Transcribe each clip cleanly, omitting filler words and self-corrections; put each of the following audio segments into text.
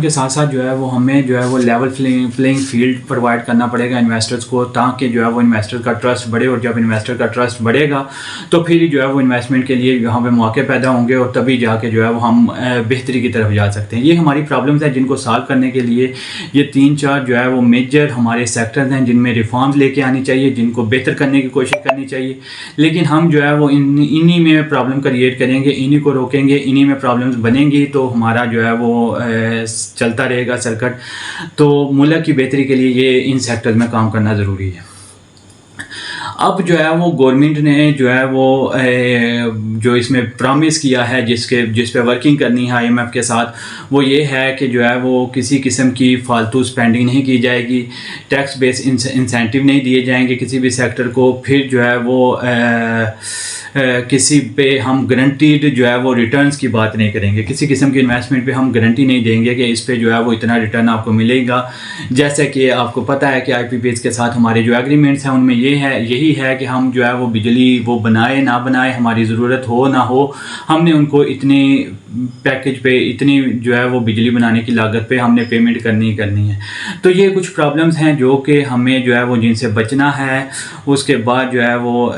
کے ساتھ ساتھ جو ہے وہ ہمیں جو ہے وہ لیول پلینگ فیلڈ پرووائڈ کرنا پڑے گا انویسٹرز کو، تاکہ جو ہے وہ انویسٹر کا ٹرسٹ بڑھے، اور جب انویسٹر کا ٹرسٹ بڑھے گا تو پھر جو ہے وہ انویسٹمنٹ کے لیے یہاں پہ مواقع پیدا ہوں گے، اور تبھی جا کے جو ہے وہ ہم بہتری کی طرف جا سکتے ہیں۔ یہ ہماری پرابلمز ہیں جن کو سالو کرنے کے لیے یہ 3-4 جو ہے وہ میجر ہمارے سیکٹرز ہیں جن میں ریفارمز لے کے آنی چاہیے، جن کو بہتر کرنے کی کوشش کرنی چاہیے، لیکن ہم جو ہے وہ انہی میں پرابلم کریٹ کریں گے، انہی کو روکیں گے، انہی میں پرابلمز بنیں گی تو ہمارا جو ہے وہ چلتا رہے گا سرکٹ۔ تو ملک کی بہتری کے لیے یہ ان سیکٹرز میں کام کرنا ضروری ہے۔ اب جو ہے وہ گورنمنٹ نے جو ہے وہ جو اس میں پرامس کیا ہے جس پہ ورکنگ کرنی ہے IMF کے ساتھ، وہ یہ ہے کہ جو ہے وہ کسی قسم کی فالتو سپینڈنگ نہیں کی جائے گی، ٹیکس بیس انسینٹیو نہیں دیے جائیں گے کسی بھی سیکٹر کو، پھر جو ہے وہ کسی پہ ہم گارنٹیڈ جو ہے وہ ریٹرنز کی بات نہیں کریں گے، کسی قسم کی انویسٹمنٹ پہ ہم گارنٹی نہیں دیں گے کہ اس پہ جو ہے وہ اتنا ریٹرن آپ کو ملے گا۔ جیسے کہ آپ کو پتہ ہے کہ IPPs کے ساتھ ہمارے جو ایگریمنٹس ہیں ان میں یہی ہے کہ ہم جو ہے وہ بجلی وہ بنائے نہ بنائے، ہماری ضرورت ہو نہ ہو، ہم نے ان کو اتنی پیکج پہ اتنی جو ہے وہ بجلی بنانے کی لاگت پہ ہم نے پیمنٹ کرنی ہے۔ تو یہ کچھ پرابلمز ہیں جو کہ ہمیں جو ہے وہ جن سے بچنا ہے۔ اس کے بعد جو ہے وہ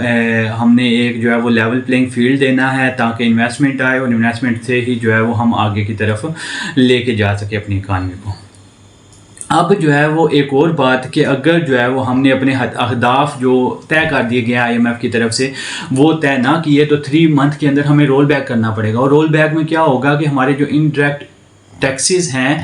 ہم نے ایک جو ہے وہ لیول پلینگ فیلڈ دینا ہے تاکہ انویسٹمنٹ آئے، اور انویسٹمنٹ سے ہی جو ہے وہ ہم آگے کی طرف لے کے جا سکے اپنی اکانومی کو۔ اب جو ہے وہ ایک اور بات کہ اگر جو ہے وہ ہم نے اپنے اہداف جو طے کر دیے گئے IMF کی طرف سے وہ طے نہ کیے تو 3 منتھ کے اندر ہمیں رول بیک کرنا پڑے گا، اور رول بیک میں کیا ہوگا کہ ہمارے جو انڈائریکٹ ٹیکسز ہیں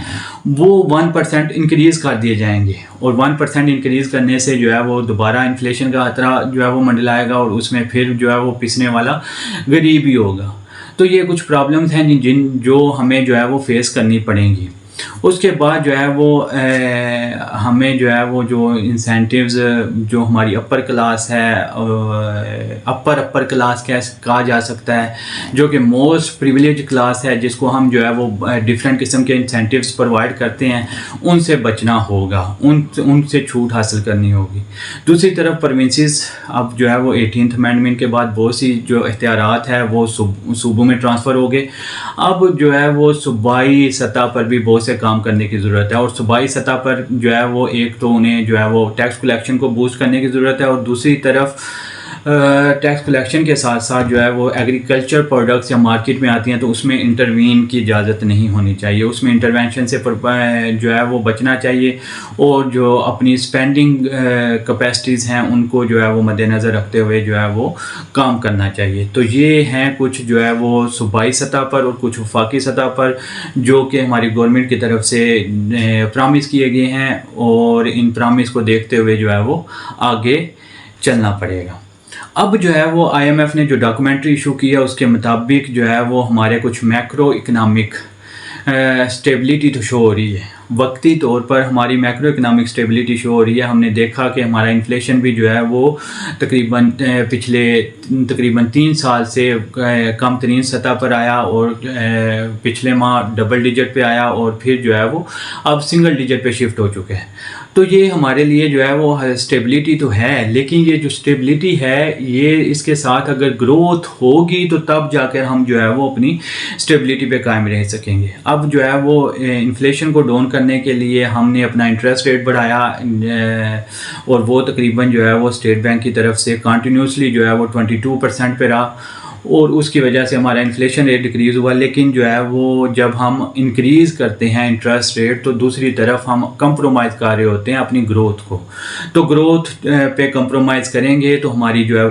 وہ 1% انکریز کر دیے جائیں گے، اور 1% انکریز کرنے سے جو ہے وہ دوبارہ انفلیشن کا خطرہ جو ہے وہ منڈلائے گا، اور اس میں پھر جو ہے وہ پسنے والا غریب ہی ہوگا۔ تو یہ کچھ پرابلمز ہیں جو ہمیں جو ہے وہ فیس کرنی پڑیں گی۔ اس کے بعد جو ہے وہ ہمیں جو ہے وہ جو انسینٹیوز جو ہماری اپر کلاس ہے، اپر کلاس کہا جا سکتا ہے، جو کہ موسٹ پریویلیج کلاس ہے، جس کو ہم جو ہے وہ ڈفرینٹ قسم کے انسینٹیوز پرووائڈ کرتے ہیں، ان سے بچنا ہوگا، ان سے چھوٹ حاصل کرنی ہوگی۔ دوسری طرف پروونسز اب جو ہے وہ 18th امینڈمنٹ کے بعد بہت سی جو اختیارات ہے وہ صوبوں میں ٹرانسفر ہو گئے۔ اب جو ہے وہ صوبائی سطح پر بھی بہت سے کام کرنے کی ضرورت ہے، اور صوبائی سطح پر جو ہے وہ ایک تو انہیں جو ہے وہ ٹیکس کلیکشن کو بوسٹ کرنے کی ضرورت ہے، اور دوسری طرف ٹیکس کلیکشن کے ساتھ ساتھ جو ہے وہ ایگریکلچر پروڈکٹس یا مارکیٹ میں آتی ہیں تو اس میں انٹروین کی اجازت نہیں ہونی چاہیے، اس میں انٹرونشن سے جو ہے وہ بچنا چاہیے، اور جو اپنی سپینڈنگ کیپیسٹیز ہیں ان کو جو ہے وہ مد نظر رکھتے ہوئے جو ہے وہ کام کرنا چاہیے۔ تو یہ ہیں کچھ جو ہے وہ صوبائی سطح پر اور کچھ وفاقی سطح پر جو کہ ہماری گورنمنٹ کی طرف سے پرامس کیے گئے ہیں، اور ان پرامس کو دیکھتے ہوئے جو ہے وہ آگے چلنا پڑے گا۔ اب جو ہے وہ IMF نے جو ڈاکومنٹری ایشو کیا اس کے مطابق جو ہے وہ ہمارے کچھ میکرو اکنامک اسٹیبلٹی تو شو ہو رہی ہے، وقتی طور پر ہماری میکرو اکنامک اسٹیبلٹی شو ہو رہی ہے۔ ہم نے دیکھا کہ ہمارا انفلیشن بھی جو ہے وہ پچھلے تقریباً 3 سال سے کم ترین سطح پر آیا، اور پچھلے ماہ ڈبل ڈیجٹ پہ آیا، اور پھر جو ہے وہ اب سنگل ڈیجٹ پہ شفٹ ہو چکے ہیں۔ تو یہ ہمارے لیے جو ہے وہ اسٹیبلٹی تو ہے، لیکن یہ جو اسٹیبلٹی ہے یہ اس کے ساتھ اگر گروتھ ہوگی تو تب جا کر ہم جو ہے وہ اپنی اسٹیبلٹی پہ قائم رہ سکیں گے۔ اب جو ہے وہ انفلیشن کو ڈاؤن کرنے کے لیے ہم نے اپنا انٹرسٹ ریٹ بڑھایا، اور وہ تقریباً جو ہے وہ اسٹیٹ بینک کی طرف سے کنٹینیوسلی جو ہے وہ 22% پہ رہا، اور اس کی وجہ سے ہمارا انفلیشن ریٹ ڈکریز ہوا۔ لیکن جو ہے وہ جب ہم انکریز کرتے ہیں انٹرسٹ ریٹ تو دوسری طرف ہم کمپرومائز کر رہے ہوتے ہیں اپنی گروتھ کو، تو گروتھ پہ کمپرومائز کریں گے تو ہماری جو ہے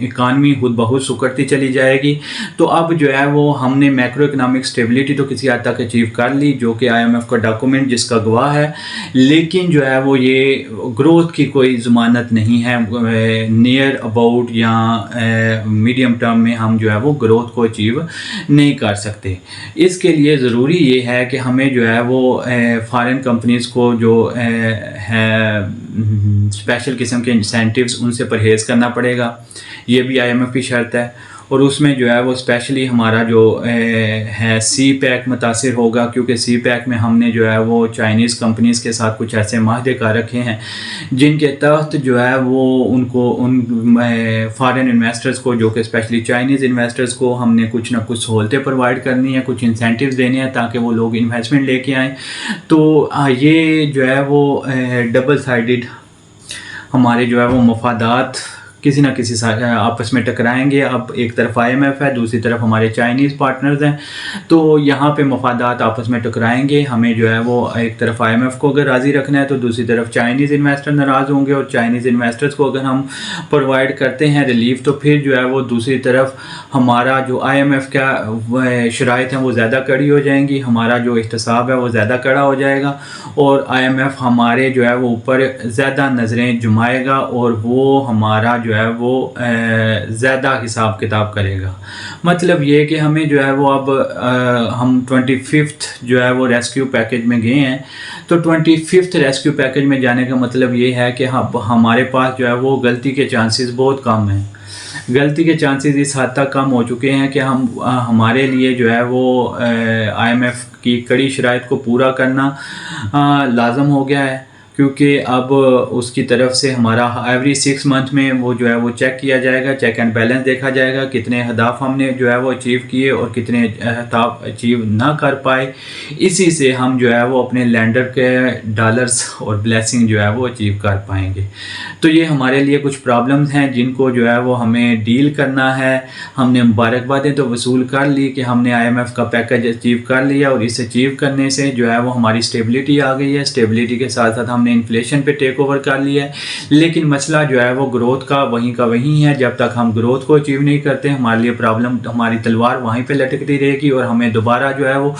اکانومی خود بخود سکڑتی چلی جائے گی۔ تو اب جو ہے وہ ہم نے میکرو اکنامک اسٹیبلٹی تو کسی حد تک اچیو کر لی، جو کہ IMF کا ڈاکومنٹ جس کا گواہ ہے، لیکن جو ہے وہ یہ گروتھ کی کوئی ضمانت نہیں ہے نیئر اباؤٹ یا میڈیم ٹرم میں ہم جو ہے وہ گروتھ کو اچیو نہیں کر سکتے۔ اس کے لیے ضروری یہ ہے کہ ہمیں جو ہے وہ فارن کمپنیز کو جو ہے اسپیشل قسم کے انسینٹیوز ان سے پرہیز کرنا پڑے گا، یہ بھی IMF کی شرط ہے۔ اور اس میں جو ہے وہ اسپیشلی ہمارا جو ہے سی پیک متاثر ہوگا، کیونکہ سی پیک میں ہم نے جو ہے وہ چائنیز کمپنیز کے ساتھ کچھ ایسے معاہدے کر رکھے ہیں جن کے تحت جو ہے وہ ان فارن انویسٹرز کو، جو کہ اسپیشلی چائنیز انویسٹرز کو ہم نے کچھ نہ کچھ سہولتیں پرووائڈ کرنی ہیں، کچھ انسینٹیوز دینے ہیں تاکہ وہ لوگ انویسٹمنٹ لے کے آئیں۔ تو یہ جو ہے وہ ڈبل سائیڈڈ ہمارے جو ہے وہ مفادات کسی نہ کسی آپس میں ٹکرائیں گے۔ اب ایک طرف IMF ہے، دوسری طرف ہمارے چائنیز پارٹنرز ہیں، تو یہاں پہ مفادات آپس میں ٹکرائیں گے۔ ہمیں جو ہے وہ ایک طرف IMF کو اگر راضی رکھنا ہے تو دوسری طرف چائنیز انویسٹر ناراض ہوں گے، اور چائنیز انویسٹرز کو اگر ہم پرووائڈ کرتے ہیں ریلیف تو پھر جو ہے وہ دوسری طرف ہمارا جو IMF کا شرائط ہیں وہ زیادہ کڑی ہو جائیں گی، ہمارا جو احتساب ہے وہ زیادہ کڑا ہو جائے گا، اور IMF ہمارے جو ہے وہ اوپر زیادہ نظریں جمائے گا، اور وہ ہمارا جو ہے وہ زیادہ حساب کتاب کرے گا۔ مطلب یہ کہ ہمیں جو ہے وہ اب ہم 25th جو ہے وہ ریسکیو پیکج میں گئے ہیں، تو 25th ریسکیو پیکج میں جانے کا مطلب یہ ہے کہ ہمارے پاس جو ہے وہ غلطی کے چانسز بہت کم ہیں۔ غلطی کے چانسز اس حد تک کم ہو چکے ہیں کہ ہمارے لیے جو ہے وہ IMF کی کڑی شرائط کو پورا کرنا لازم ہو گیا ہے، کیونکہ اب اس کی طرف سے ہمارا ایوری 6 منتھ میں وہ جو ہے وہ چیک کیا جائے گا، چیک اینڈ بیلنس دیکھا جائے گا، کتنے اہداف ہم نے جو ہے وہ اچیو کیے اور کتنے اہداف اچیو نہ کر پائے۔ اسی سے ہم جو ہے وہ اپنے لینڈر کے ڈالرز اور بلیسنگ جو ہے وہ اچیو کر پائیں گے۔ تو یہ ہمارے لیے کچھ پرابلمز ہیں جن کو جو ہے وہ ہمیں ڈیل کرنا ہے۔ ہم نے مبارکبادیں تو وصول کر لی کہ ہم نے IMF کا پیکج اچیو کر لیا، اور اس اچیو کرنے سے جو ہے وہ ہماری اسٹیبلٹی آ گئی ہے۔ اسٹیبلٹی کے ساتھ ساتھ ہم نے انفلیشن پہ ٹیک اوور کر لیا ہے، لیکن مسئلہ جو ہے وہ گروتھ کا وہیں ہے۔ جب تک ہم گروتھ کو اچیو نہیں کرتے ہمارے لیے پرابلم، ہماری تلوار وہیں پہ لٹکتی رہے گی، اور ہمیں دوبارہ جو ہے وہ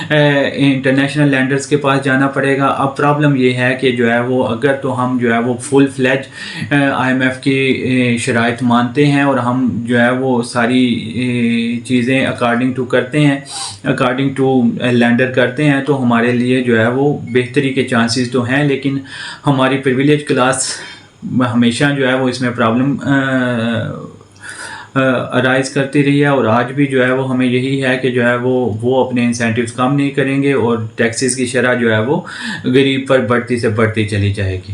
انٹرنیشنل لینڈرز کے پاس جانا پڑے گا۔ اب پرابلم یہ ہے کہ جو ہے وہ اگر تو ہم جو ہے وہ فل فلیج IMF کی شرائط مانتے ہیں اور ہم جو ہے وہ ساری چیزیں اکارڈنگ ٹو لینڈر کرتے ہیں تو ہمارے لیے جو ہے وہ بہتری کے چانسز تو ہیں، لیکن ہماری پریویلیج کلاس ہمیشہ جو ہے وہ اس میں پرابلم ارائز کرتی رہی ہے، اور آج بھی جو ہے وہ ہمیں یہی ہے کہ جو ہے وہ اپنے انسینٹیوز کم نہیں کریں گے، اور ٹیکسز کی شرح جو ہے وہ غریب پر بڑھتی سے بڑھتی چلی جائے گی۔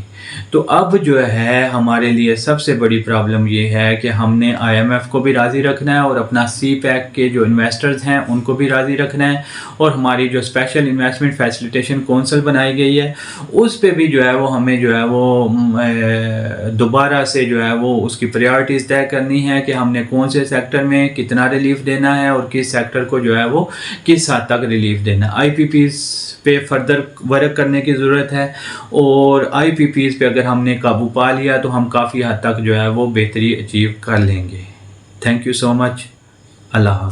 تو اب جو ہے ہمارے لیے سب سے بڑی پرابلم یہ ہے کہ ہم نے IMF کو بھی راضی رکھنا ہے، اور اپنا سی پیک کے جو انویسٹرز ہیں ان کو بھی راضی رکھنا ہے، اور ہماری جو اسپیشل انویسٹمنٹ فیسیلیٹیشن کونسل بنائی گئی ہے اس پہ بھی جو ہے وہ ہمیں جو ہے وہ دوبارہ سے جو ہے وہ اس کی پریارٹیز طے کرنی ہے کہ ہم نے کون سے سیکٹر میں کتنا ریلیف دینا ہے، اور کس سیکٹر کو جو ہے وہ کس حد تک ریلیف دینا ہے۔ IPPs پہ فردر ورک کرنے کی ضرورت ہے، اور IPPs پہ اگر ہم نے قابو پا لیا تو ہم کافی حد تک جو ہے وہ بہتری اچیو کر لیں گے۔ تھینک یو سو مچ۔ اللہ حافظ۔